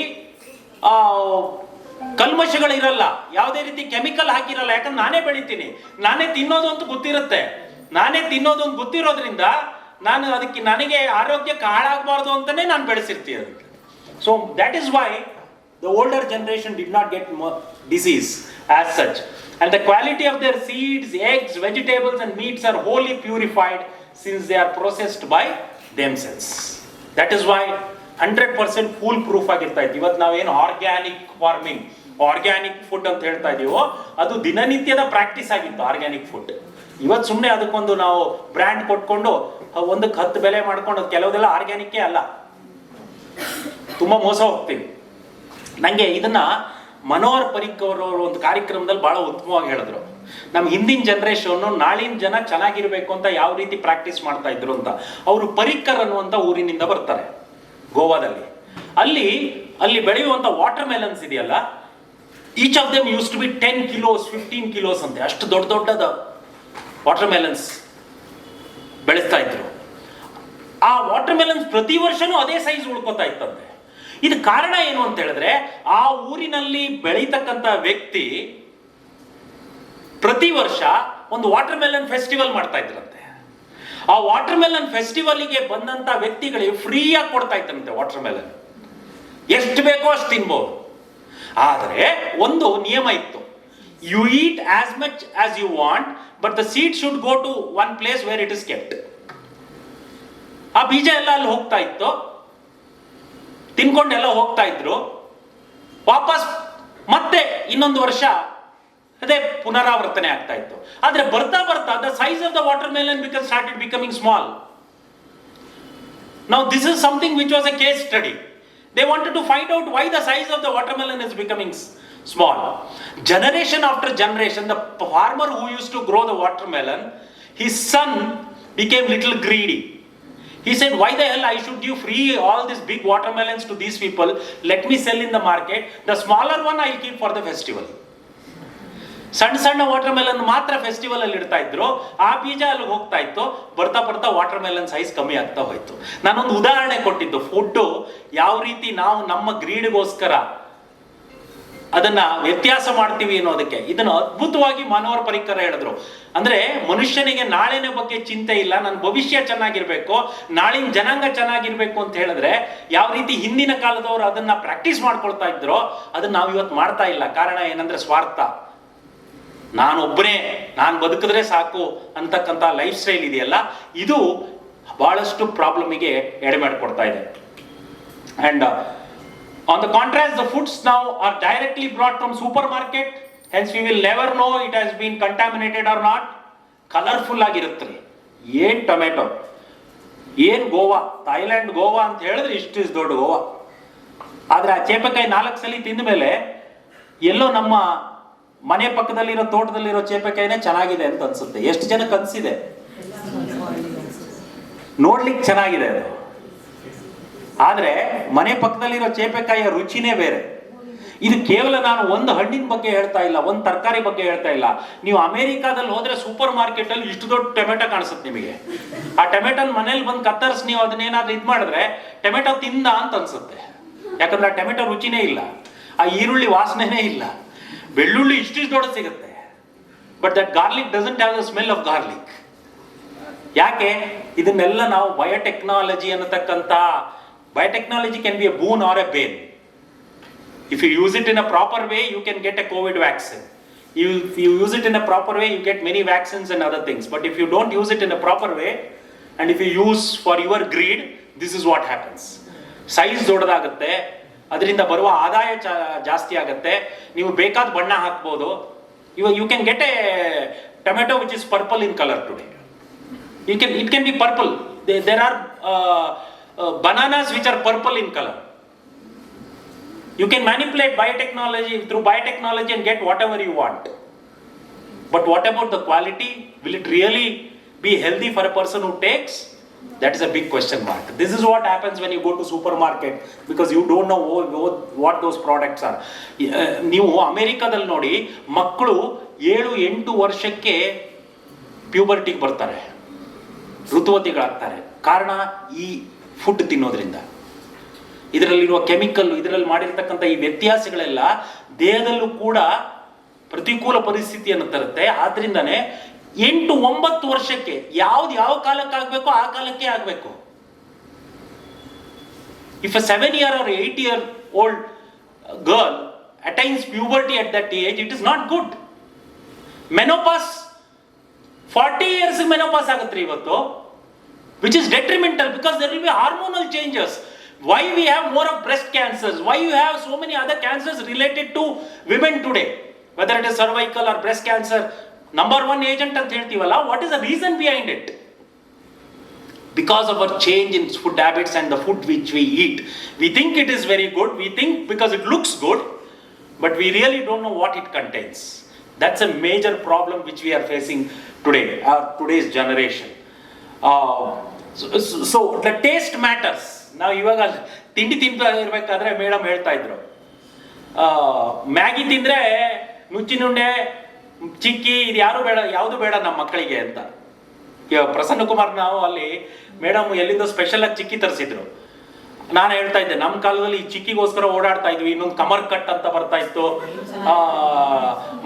ಕಲ್ಮಶಗಳಿರಲ್ಲ, ಯಾವುದೇ ರೀತಿ ಕೆಮಿಕಲ್ ಹಾಕಿರಲ್ಲ. ಯಾಕಂದ್ರೆ ನಾನೇ ಬೆಳಿತೀನಿ, ನಾನೇ ತಿನ್ನೋದು ಅಂತ ಗೊತ್ತಿರುತ್ತೆ. ನಾನೇ ತಿನ್ನೋದು ಅಂತ ಗೊತ್ತಿರೋದ್ರಿಂದ ನಾನು ಅದಕ್ಕೆ ನನಗೆ ಆರೋಗ್ಯಕ್ಕೆ ಹಾಳಾಗಬಾರ್ದು ಅಂತಾನೆ ನಾನು ಬೆಳೆಸಿರ್ತೀನಿ ಅದಕ್ಕೆ. So that is why the older generation did not get disease as such, and the quality of their seeds, eggs, vegetables and meats are wholly purified since they are processed by themselves. That is why 100% fool proof ಆಗಿರ್ತಾ ಇತ್ತು. ಇವತ್ತು ನಾವೇನು ಆರ್ಗ್ಯಾನಿಕ್ ಫಾರ್ಮಿಂಗ್, ಆರ್ಗ್ಯಾನಿಕ್ ಫುಡ್ ಅಂತ ಹೇಳ್ತಾ ಇದೀವೋ ಅದು ದಿನನಿತ್ಯದ ಪ್ರಾಕ್ಟೀಸ್ ಆಗಿತ್ತು ಆರ್ಗ್ಯಾನಿಕ್ ಫುಡ್. ಇವತ್ತು ಸುಮ್ಮನೆ ಅದಕ್ಕೊಂದು ನಾವು ಬ್ರ್ಯಾಂಡ್ ಕೊಟ್ಕೊಂಡು ಒಂದಕ್ಕೆ 10 ಬೆಲೆ ಮಾಡ್ಕೊಂಡು ಕೆಲವುದೆಲ್ಲ ಆರ್ಗ್ಯಾನಿಕ್ಕೇ ಅಲ್ಲ, ತುಂಬಾ ಮೋಸ ಹೋಗ್ತೀವಿ. ನಂಗೆ ಇದನ್ನ ಮನೋಹರ್ ಪರಿಕ್ಕರ್ ಅವರು ಒಂದು ಕಾರ್ಯಕ್ರಮದಲ್ಲಿ ಬಹಳ ಉತ್ತಮವಾಗಿ ಹೇಳಿದ್ರು. ನಮ್ಮ ಹಿಂದಿನ ಜನರೇಷನ್ ನಾಳಿನ ಜನ ಚೆನ್ನಾಗಿರ್ಬೇಕು ಅಂತ ಯಾವ ರೀತಿ ಪ್ರಾಕ್ಟೀಸ್ ಮಾಡ್ತಾ ಇದ್ರು ಅಂತ. ಅವರು ಪರಿಕ್ಕರ್ ಅನ್ನುವಂಥ ಊರಿನಿಂದ ಬರ್ತಾರೆ, ಗೋವಾದಲ್ಲಿ. ಅಲ್ಲಿ ಬೆಳೆಯುವಂಥ ವಾಟರ್ ಮೆಲನ್ಸ್ ಇದೆಯಲ್ಲ, each of them used to be 10 kilos 15 kilos ಅಂತೆ. ಅಷ್ಟು ದೊಡ್ಡದ ವಾಟರ್ ಮೆಲನ್ಸ್ ಬೆಳೆಸ್ತಾ ಇದ್ರು. ಆ ವಾಟರ್ ಮೆಲನ್ಸ್ ಪ್ರತಿ ವರ್ಷನೂ ಅದೇ ಸೈಜ್ ಉಳ್ಕೋತಾ ಇತ್ತಂತೆ. ಇದು ಕಾರಣ ಏನು ಅಂತ ಹೇಳಿದ್ರೆ, ಆ ಊರಿನಲ್ಲಿ ಬೆಳೀತಕ್ಕಂಥ ವ್ಯಕ್ತಿ ಪ್ರತಿ ವರ್ಷ ಒಂದು ವಾಟರ್ ಮೆಲನ್ ಫೆಸ್ಟಿವಲ್ ಮಾಡ್ತಾ ಇದ್ರಂತೆ. ಆ ವಾಟರ್ ಮೆಲನ್ ಫೆಸ್ಟಿವಲ್ಗೆ ಬಂದಂತ ವ್ಯಕ್ತಿಗಳಿಗೆ ಫ್ರೀಯಾಗಿ ಕೊಡ್ತಾ ಇದ್ದಂತೆ ವಾಟರ್ ಮೆಲನ್. ಎಷ್ಟು ಬೇಕೋ ಅಷ್ಟು ತಿನ್ಬೋದು. ಆದರೆ ಒಂದು ನಿಯಮ ಇತ್ತು, you eat as much as you want, but the seed should go to one place where it is kept. ಆ ಬೀಜ ಎಲ್ಲ ಅಲ್ಲಿ ಹೋಗ್ತಾ ಇತ್ತು, ತಿನ್ಕೊಂಡೆಲ್ಲ ಹೋಗ್ತಾ ಇದ್ರು. ವಾಪಸ್ ಮತ್ತೆ ಇನ್ನೊಂದು ವರ್ಷ ಅದೇ ಪುನರಾವರ್ತನೆ ಆಗ್ತಾ ಇತ್ತು. ಆದ್ರೆ ಬರ್ತಾ the size of the water melon started becoming small. Now this is something which was a case study. They wanted to find out why the size of the watermelon is becoming small. Generation after generation, the farmer who used to grow the watermelon, his son became little greedy. He said, why the hell I should give free all these big watermelons to these people? Let me sell in the market. The smaller one I'll keep for the festival. ಸಣ್ಣ ವಾಟರ್ ಮೆಲನ್ ಮಾತ್ರ ಫೆಸ್ಟಿವಲ್ ಅಲ್ಲಿ ಇಡ್ತಾ ಇದ್ರು. ಆ ಬೀಜ ಅಲ್ಲಿ ಹೋಗ್ತಾ ಇತ್ತು. ಬರ್ತಾ ವಾಟರ್ ಮೆಲನ್ ಸೈಜ್ ಕಮ್ಮಿ ಆಗ್ತಾ ಹೋಯ್ತು. ನಾನೊಂದು ಉದಾಹರಣೆ ಕೊಟ್ಟಿದ್ದು, ಫುಡ್ ಯಾವ ರೀತಿ ನಾವು ನಮ್ಮ ಗ್ರೀಡ್ಗೋಸ್ಕರ ಅದನ್ನ ವ್ಯತ್ಯಾಸ ಮಾಡ್ತೀವಿ ಅನ್ನೋದಕ್ಕೆ. ಇದನ್ನು ಅದ್ಭುತವಾಗಿ ಮನೋಹರ್ ಪರಿಕ್ಕರ್ ಹೇಳಿದ್ರು. ಅಂದ್ರೆ ಮನುಷ್ಯನಿಗೆ ನಾಳಿನ ಬಗ್ಗೆ ಚಿಂತೆ ಇಲ್ಲ, ನನ್ನ ಭವಿಷ್ಯ ಚೆನ್ನಾಗಿರ್ಬೇಕು, ನಾಳಿನ ಜನಾಂಗ ಚೆನ್ನಾಗಿರ್ಬೇಕು ಅಂತ ಹೇಳಿದ್ರೆ ಯಾವ ರೀತಿ ಹಿಂದಿನ ಕಾಲದವರು ಅದನ್ನ ಪ್ರಾಕ್ಟೀಸ್ ಮಾಡ್ಕೊಳ್ತಾ ಇದ್ರೋ ಅದನ್ನ ನಾವು ಇವತ್ತು ಮಾಡ್ತಾ ಇಲ್ಲ. ಕಾರಣ ಏನಂದ್ರೆ ಸ್ವಾರ್ಥ. ನಾನು ಬದುಕಿದ್ರೆ ಸಾಕು ಅಂತಕ್ಕಂಥ ಲೈಫ್ ಸ್ಟೈಲ್ ಇದೆಯಲ್ಲ, ಇದು ಬಹಳಷ್ಟು ಪ್ರಾಬ್ಲಮಿಗೆ ಎಡೆ ಮಾಡಿಕೊಡ್ತಾ ಇದೆ. And on the contrast, the foods now are directly brought from supermarket, hence we will never know it has been contaminated or not. Colourful ಆಗಿರುತ್ತೆ. ಏನ್ ಟೊಮೆಟೊ, ಏನ್ ಗೋವಾ, ಥೈಲ್ಯಾಂಡ್ ಗೋವಾ ಅಂತ ಹೇಳಿದ್ರೆ ಇಷ್ಟು ದೊಡ್ಡ ಗೋವಾ. ಆದ್ರೆ ಆ ಚೇಪೆಕಾಯಿ 4 ಸಲ ತಿಂದ ಮೇಲೆ ಎಲ್ಲೋ ನಮ್ಮ ಮನೆ ಪಕ್ಕದಲ್ಲಿರೋ ತೋಟದಲ್ಲಿರೋ ಚೇಪೆಕಾಯಿನೇ ಚೆನ್ನಾಗಿದೆ ಅಂತ ಅನ್ಸುತ್ತೆ. ಎಷ್ಟು ಜನಕ್ಕೆ ಅನ್ಸಿದೆ? ನೋಡ್ಲಿಕ್ಕೆ ಚೆನ್ನಾಗಿದೆ ಅದು, ಆದ್ರೆ ಮನೆ ಪಕ್ಕದಲ್ಲಿರೋ ಚೇಪೆಕಾಯಿಯ ರುಚಿನೇ ಬೇರೆ. ಇದು ಕೇವಲ ನಾನು ಒಂದು ಹಣ್ಣಿನ ಬಗ್ಗೆ ಹೇಳ್ತಾ ಇಲ್ಲ, ಒಂದು ತರಕಾರಿ ಬಗ್ಗೆ ಹೇಳ್ತಾ ಇಲ್ಲ. ನೀವು ಅಮೆರಿಕಾದಲ್ಲಿ ಹೋದ್ರೆ ಸೂಪರ್ ಮಾರ್ಕೆಟ್ ಅಲ್ಲಿ ಇಷ್ಟು ದೊಡ್ಡ ಟೊಮೆಟೊ ಕಾಣಿಸುತ್ತೆ ನಿಮಗೆ. ಆ ಟೊಮೆಟೊನ ಮನೇಲಿ ಬಂದು ಕತ್ತರಿಸಿ ನೀವು ಅದನ್ನೇನಾದ್ರೂ ಇದು ಮಾಡಿದ್ರೆ ಟೊಮೆಟೊ ತಿಂದ ಅಂತ ಅನ್ಸುತ್ತೆ. ಯಾಕಂದ್ರೆ ಆ ಟೊಮೆಟೊ ರುಚಿನೇ ಇಲ್ಲ, ಆ ಈರುಳ್ಳಿ ವಾಸನೆನೇ ಇಲ್ಲ. ಬೆಳ್ಳುಳ್ಳಿ ಇಷ್ಟು ದೊಡ್ಡ ಸಿಗುತ್ತೆ, but that garlic doesn't have the smell of garlic. ಯಾಕೆ? ಇದನ್ನೆಲ್ಲ ನಾವು ಬಯೋಟೆಕ್ನಾಲಜಿ ಅನ್ನತಕ್ಕಂಥ, biotechnology can be a boon or a bane. If you use it in a proper way, you can get a COVID vaccine. If you use it in a proper way, you get many vaccines and other things. But if you don't use it in a proper way, and if you use for your greed, this is what happens. Size ದೊಡ್ಡದಾಗುತ್ತೆ, ಅದರಿಂದ ಬರುವ ಆದಾಯ ಜಾಸ್ತಿ ಆಗುತ್ತೆ. ನೀವು ಬೇಕಾದ ಬಣ್ಣ ಹಾಕ್ಬೋದು. You can get a tomato which is purple in color today. It can be purple. There are bananas which are purple in color. You can manipulate through biotechnology and get whatever you want. But what about the quality? Will it really be healthy for a person who takes? That is a big question mark. This is what happens when you go to supermarket because you don't know what those products are. ನೀವು ಅಮೆರಿಕಾದಲ್ಲಿ ನೋಡಿ, ಮಕ್ಕಳು 7-8 ವರ್ಷಕ್ಕೆ ಪ್ಯೂಬರ್ಟಿಗೆ ಬರ್ತಾರೆ, ಋತುವತಿಗಳಾಗ್ತಾರೆ. ಕಾರಣ ಈ ಫುಡ್ ತಿನ್ನೋದ್ರಿಂದ. ಇದರಲ್ಲಿರುವ ಕೆಮಿಕಲ್, ಇದರಲ್ಲಿ ಮಾಡಿರ್ತಕ್ಕಂಥ ಈ ವ್ಯತ್ಯಾಸಗಳೆಲ್ಲ ದೇಹದಲ್ಲೂ ಕೂಡ ಪ್ರತಿಕೂಲ ಪರಿಸ್ಥಿತಿಯನ್ನು ತರುತ್ತೆ. ಆದ್ರಿಂದಾನೆ 8-9 ವರ್ಷಕ್ಕೆ ಯಾವ ಕಾಲಕ್ಕೆ ಆಗಬೇಕು ಆ ಕಾಲಕ್ಕೆ ಆಗಬೇಕು. If a 7-year or 8-year-old girl attains puberty at that age, it is not good. Menopause 40 years menopause ಆಗುತ್ತೆ ಇವತ್ತು, which is detrimental because there will be hormonal changes. Why we have more of breast cancers? Why you have so many other cancers related to women today? Whether it is cervical or breast cancer, number one agent ಅಂತ ಹೇಳ್ತೀವಲ್ಲ, what is the reason behind it? Because of our change in food habits and the food which we eat. We think it is very good, we think because it looks good, but we really don't know what it contains. That's a major problem which we are facing today, today's generation. So the taste matters. ನಾವು ಇವಾಗ ತಿಂಡಿ ತಿಂತಾ ಇರ್ಬೇಕಾದ್ರೆ ಮೇಡಮ್ ಹೇಳ್ತಾ ಇದ್ರು, ಮ್ಯಾಗಿ ತಿಂದರೆ ನುಚ್ಚಿನುಂಡೆ, ಚಿಕ್ಕಿ, ಇದು ಯಾವುದು ಬೇಡ ನಮ್ಮ ಮಕ್ಕಳಿಗೆ ಅಂತ. ಇವಾಗ ಪ್ರಸನ್ನ ಕುಮಾರ್ ನಾವು ಅಲ್ಲಿ ಮೇಡಮ್ ಎಲ್ಲಿಂದ ಸ್ಪೆಷಲ್ ಆಗಿ ಚಿಕ್ಕಿ ತರಿಸಿದ್ರು. ನಾನು ಹೇಳ್ತಾ ಇದ್ದೆ, ನಮ್ಮ ಕಾಲದಲ್ಲಿ ಈ ಚಿಕ್ಕಿಗೋಸ್ಕರ ಓಡಾಡ್ತಾ ಇದ್ವಿ. ಇನ್ನೊಂದು ಕಮರ್ ಕಟ್ ಅಂತ ಬರ್ತಾ ಇತ್ತು,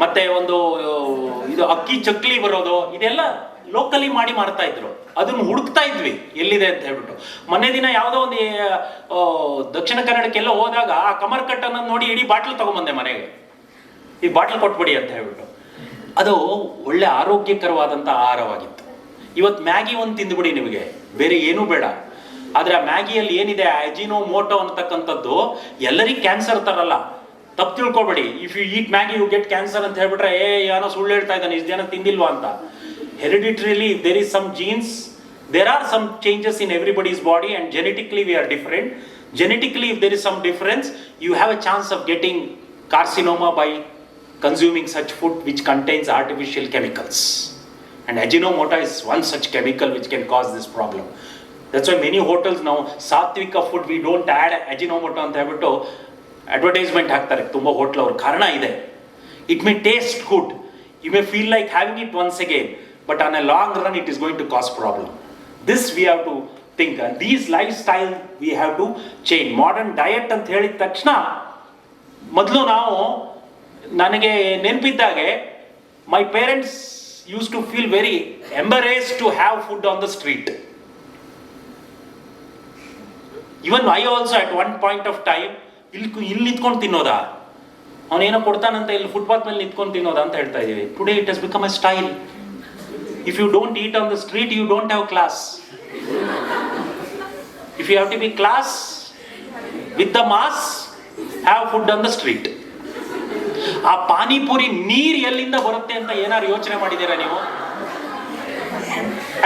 ಮತ್ತೆ ಒಂದು ಇದು ಅಕ್ಕಿ ಚಕ್ಲಿ ಬರೋದು, ಇದೆಲ್ಲ ಲೋಕಲಿ ಮಾಡಿ ಮಾಡ್ತಾ ಇದ್ರು. ಅದನ್ನು ಹುಡುಕ್ತಾ ಇದ್ವಿ ಎಲ್ಲಿದೆ ಅಂತ ಹೇಳ್ಬಿಟ್ಟು. ಮೊನ್ನೆ ದಿನ ಯಾವುದೋ ಒಂದು ದಕ್ಷಿಣ ಕನ್ನಡಕ್ಕೆಲ್ಲ ಹೋದಾಗ ಆ ಕಮರ್ ಕಟ್ ಅನ್ನೋದು ನೋಡಿ ಇಡೀ ಬಾಟ್ಲ್ ತಗೊಂಬಂದೆ ಮನೆಗೆ, ಈ ಬಾಟ್ಲ್ ಕೊಟ್ಬಿಡಿ ಅಂತ ಹೇಳ್ಬಿಟ್ಟು. ಅದು ಒಳ್ಳೆ ಆರೋಗ್ಯಕರವಾದಂಥ ಆಹಾರವಾಗಿತ್ತು. ಇವತ್ತು ಮ್ಯಾಗಿ ಒಂದು ತಿಂದುಬಿಡಿ, ನಿಮಗೆ ಬೇರೆ ಏನೂ ಬೇಡ. ಆದರೆ ಆ ಮ್ಯಾಗಿಯಲ್ಲಿ ಏನಿದೆ, ಅಜಿನೋಮೋಟೋ ಅನ್ನತಕ್ಕಂಥದ್ದು ಎಲ್ಲರಿಗೂ ಕ್ಯಾನ್ಸರ್ ತರಲ್ಲ, ತಪ್ಪು ತಿಳ್ಕೊಬೇಡಿ. If you eat Maggi you get cancer ಅಂತ ಹೇಳ್ಬಿಟ್ರೆ ಏನೋ ಸುಳ್ಳು ಹೇಳ್ತಾ ಇದ್ದಾನೆ, ಇಷ್ಟು ಜನ ತಿಂದಿಲ್ವಾ ಅಂತ. Hereditarily, if there is some genes, there are some changes in everybody's body, and genetically we are different. Genetically, if there is some difference, you have a chance of getting carcinoma by consuming such food which contains artificial chemicals. And Ajinomoto is one such chemical which can cause this problem. That's why many hotels now, ಸಾತ್ವಿಕ food, we don't add Ajinomoto ಅಂತ ಹೇಳ್ಬಿಟ್ಟು ಅಡ್ವರ್ಟೈಸ್ಮೆಂಟ್ ಹಾಕ್ತಾರೆ ತುಂಬ ಹೋಟ್ಲ್ ಅವ್ರ. ಕಾರಣ ಇದೆ, it may taste good, you may feel like having it once again, but on a long run it is going to cause problem. This we have to think, and these lifestyle we have to change. Modern diet ಅಂತ ಹೇಳಿದ ತಕ್ಷಣ ಮೊದಲು ನನಗೆ ನೆನಪಿದ್ದಾಗೆ my parents used to feel very embarrassed to have food on the street. Even I also at one point of time ಇಲ್ಲಿ ನಿಂತ್ಕೊಂಡು ತಿನ್ನೋದಾ, ಅವನೇನೋ ಕೊಡ್ತಾನಂತ ಇಲ್ಲಿ ಫುಟ್ಪಾತ್ ಮೇಲೆ ನಿಂತ್ಕೊಂಡು ತಿನ್ನೋದಾ ಅಂತ ಹೇಳ್ತಾ ಇದೀವಿ. Today it has become A style. If you don't eat on the street, you don't have class. If you have to be class with the mass, have food on the street. ಆ ಪಾನಿಪುರಿ ನೀರು ಎಲ್ಲಿಂದ ಬರುತ್ತೆ ಅಂತ ಏನಾರು ಯೋಚನೆ ಮಾಡಿದ್ದೀರಾ ನೀವು?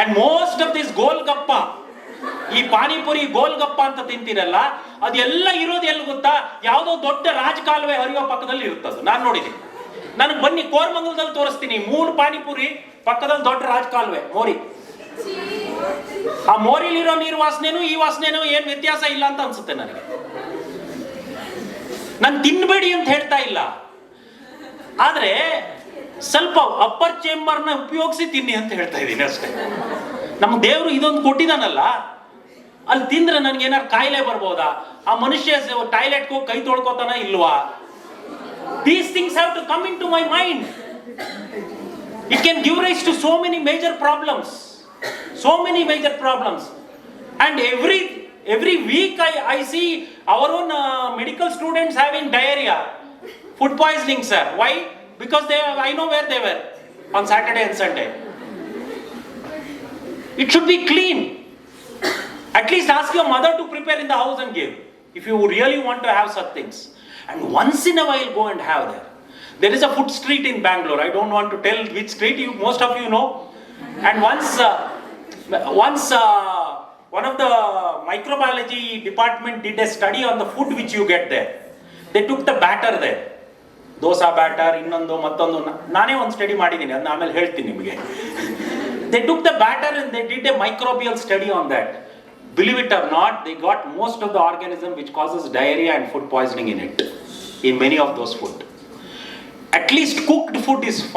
And most of this golgappa, ಈ ಪಾನಿಪುರಿ ಗೋಲ್ಗಪ್ಪ ಅಂತ ತಿಂತೀರಲ್ಲ, ಅದೆಲ್ಲ ಇರೋದು ಎಲ್ಲಿ ಗೊತ್ತಾ? ಯಾವುದೋ ದೊಡ್ಡ ರಾಜಕಾಲುವೆ ಹರಿಯೋ ಪಕ್ಕದಲ್ಲಿ ಇರುತ್ತದು. ನಾನು ನೋಡಿದ್ದೀನಿ. ನನಗೆ ಬನ್ನಿ ಕೋರಮಂಗಲದಲ್ಲಿ ತೋರಿಸ್ತೀನಿ. 3 ಪಾನಿಪುರಿ ಪಕ್ಕದಲ್ಲಿ ದೊಡ್ಡ ರಾಜಕಾಲುವೆ, ಮೋರಿ. ಆ ಮೋರಿಲಿರೋ ನೀರು ವಾಸನೆನೂ ಈ ವಾಸನೆನೂ ಏನು ವ್ಯತ್ಯಾಸ ಇಲ್ಲ ಅಂತ ಅನ್ಸುತ್ತೆ ನನಗೆ. ನಾನು ತಿನ್ಬೇಡಿ ಅಂತ ಹೇಳ್ತಾ ಇಲ್ಲ, ಆದ್ರೆ ಸ್ವಲ್ಪ ಅಪ್ಪರ್ ಚೇಂಬರ್ನ ಉಪಯೋಗಿಸಿ ತಿನ್ನಿ ಅಂತ ಹೇಳ್ತಾ ಇದ್ದೀನಿ ಅಷ್ಟೇ. ನಮ್ಮ ದೇವರು ಇದೊಂದು ಕೊಟ್ಟಿದಾನಲ್ಲ, ಅಲ್ಲಿ ತಿಂದ್ರೆ ನನ್ಗೆ ಏನಾರು ಕಾಯಿಲೆ ಬರ್ಬೋದಾ? ಆ ಮನುಷ್ಯ ಟಾಯ್ಲೆಟ್ಗೆ ಹೋಗಿ ಕೈ ತೊಳ್ಕೊತಾನ ಇಲ್ವಾ? These things have to come into my mind. It can give rise to so many major problems. So many major problems. And every week I see our own medical students having diarrhea, food poisoning, sir. Why? Because I know where they were on Saturday and Sunday. It should be clean. At least ask your mother to prepare in the house and give, if you really want to have such things. And once in a while go and have there. There is a food street in Bangalore. I don't want to tell which street, most of you know. And once one of the microbiology department did a study on the food which you get there. They took the batter there. Dosa batter, ಇನ್ನೊಂದು ಮತ್ತೊಂದು. ನಾನೇ ಒಂದು ಸ್ಟಡಿ ಮಾಡಿದ್ದೀನಿ, ಅದನ್ನ ಆಮೇಲೆ ಹೇಳ್ತೀನಿ ನಿಮಗೆ. they took the batter and they did a microbial study on that. Believe it or not, they got most of the organism which causes diarrhea and food poisoning in it, in many of those food. At least cooked food is